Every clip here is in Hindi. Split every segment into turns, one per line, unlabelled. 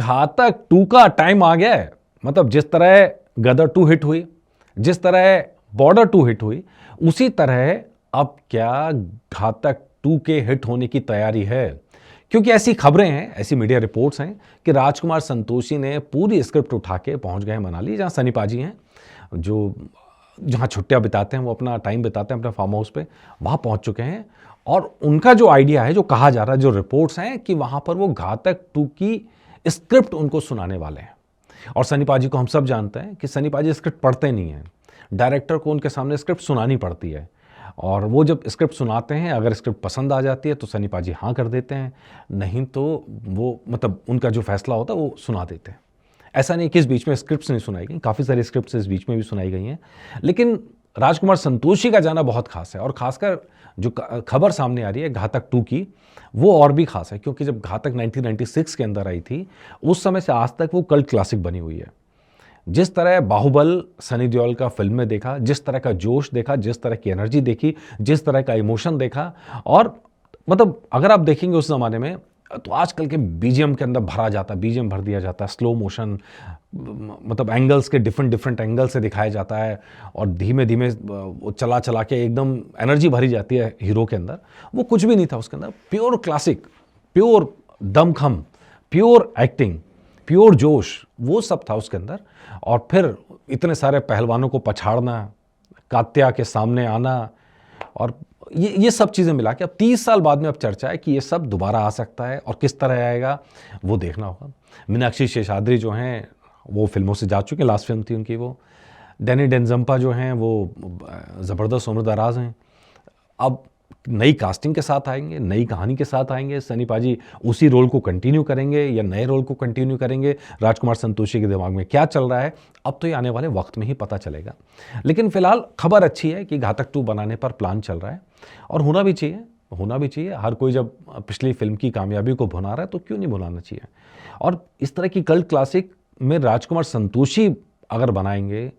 घातक 2 का टाइम आ गया है। मतलब जिस तरह गदर 2 हिट हुई, जिस तरह बॉर्डर 2 हिट हुई, उसी तरह अब क्या घातक 2 के हिट होने की तैयारी है। क्योंकि ऐसी खबरें हैं, ऐसी मीडिया रिपोर्ट्स हैं कि राजकुमार संतोषी ने पूरी स्क्रिप्ट उठा के पहुंच गए मनाली, जहां सनी पाजी हैं, जो जहां छुट्टियां बिताते हैं, वो अपना टाइम बिताते हैं अपने फार्म हाउस पे, वहां पहुंच चुके हैं। और उनका जो आइडिया है, जो कहा जा रहा है, जो रिपोर्ट्स हैं कि वहां पर वो घातक 2 की स्क्रिप्ट उनको सुनाने वाले हैं। और सनी पाजी को हम सब जानते हैं कि सनी पाजी स्क्रिप्ट पढ़ते नहीं हैं, डायरेक्टर को उनके सामने स्क्रिप्ट सुनानी पड़ती है। और वो जब स्क्रिप्ट सुनाते हैं, अगर स्क्रिप्ट पसंद आ जाती है तो सनी पाजी हाँ कर देते हैं, नहीं तो वो मतलब उनका जो फैसला होता है वो सुना देते हैं। ऐसा नहीं कि इस बीच में स्क्रिप्ट्स नहीं सुनाई गई, काफ़ी सारी स्क्रिप्ट्स इस बीच में भी सुनाई गई हैं, लेकिन राजकुमार संतोषी का जाना बहुत खास है। और खासकर जो खबर सामने आ रही है घातक 2 की, वो और भी खास है, क्योंकि जब घातक 1996 के अंदर आई थी, उस समय से आज तक वो कल्ट क्लासिक बनी हुई है। जिस तरह बाहुबल सनी देओल का फिल्म में देखा, जिस तरह का जोश देखा, जिस तरह की एनर्जी देखी, जिस तरह का इमोशन देखा, और मतलब अगर आप देखेंगे उस जमाने में तो आजकल के बीजीएम के अंदर भरा जाता है, बीजीएम भर दिया जाता है, स्लो मोशन, मतलब एंगल्स के डिफरेंट एंगल से दिखाया जाता है, और धीमे धीमे वो चला चला के एकदम एनर्जी भरी जाती है हीरो के अंदर। वो कुछ भी नहीं था उसके अंदर, प्योर क्लासिक, प्योर दमखम, प्योर एक्टिंग, प्योर जोश, वो सब था उसके अंदर। और फिर इतने सारे पहलवानों को पछाड़ना, कात्या के सामने आना, और ये सब चीज़ें मिला के अब 30 साल बाद में अब चर्चा है कि ये सब दोबारा आ सकता है, और किस तरह आएगा वो देखना होगा। मीनाक्षी शेषाद्री जो हैं वो फिल्मों से जा चुके, लास्ट फिल्म थी उनकी वो। डैनी डेंजम्पा जो हैं वो ज़बरदस्त उम्र दराज हैं। अब नई कास्टिंग के साथ आएंगे, नई कहानी के साथ आएंगे। सनी पाजी उसी रोल को कंटिन्यू करेंगे या नए रोल को कंटिन्यू करेंगे, राजकुमार संतोषी के दिमाग में क्या चल रहा है, अब तो ये आने वाले वक्त में ही पता चलेगा। लेकिन फिलहाल खबर अच्छी है कि घातक 2 बनाने पर प्लान चल रहा है, और होना भी चाहिए, होना भी चाहिए। हर कोई जब पिछली फिल्म की कामयाबी को भुना रहा है तो क्यों नहीं भुनाना चाहिए। और इस तरह की कल्ट क्लासिक में राजकुमार संतोषी अगर बनाएंगे,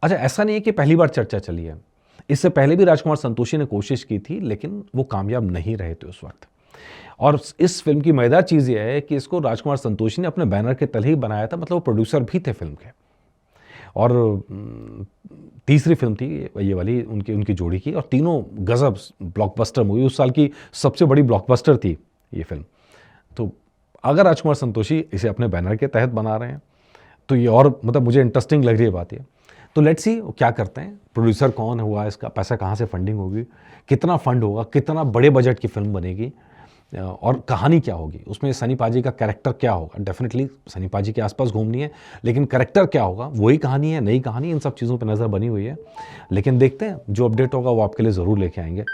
अच्छा ऐसा नहीं है कि पहली बार चर्चा चली है, इससे पहले भी राजकुमार संतोषी ने कोशिश की थी, लेकिन वो कामयाब नहीं रहे थे उस वक्त। और इस फिल्म की मजेदार चीज़ ये है कि इसको राजकुमार संतोषी ने अपने बैनर के तले ही बनाया था, मतलब वो प्रोड्यूसर भी थे फिल्म के। और तीसरी फिल्म थी ये वाली उनकी जोड़ी की, और तीनों गजब ब्लॉकबस्टर मूवी, उस साल की सबसे बड़ी ब्लॉकबस्टर थी ये फिल्म। तो अगर राजकुमार संतोषी इसे अपने बैनर के तहत बना रहे हैं तो ये और मतलब मुझे इंटरेस्टिंग लग रही है बात ये। तो लेट्स सी क्या करते हैं, प्रोड्यूसर कौन हुआ, इसका पैसा कहाँ से फंडिंग होगी, कितना फंड होगा, कितना बड़े बजट की फिल्म बनेगी, और कहानी क्या होगी, उसमें सनी पाजी का कैरेक्टर क्या होगा। डेफिनेटली सनी पाजी के आसपास घूमनी है, लेकिन कैरेक्टर क्या होगा, वही कहानी है, नई कहानी, इन सब चीज़ों पर नज़र बनी हुई है। लेकिन देखते हैं, जो अपडेट होगा वो आपके लिए ज़रूर लेके आएंगे।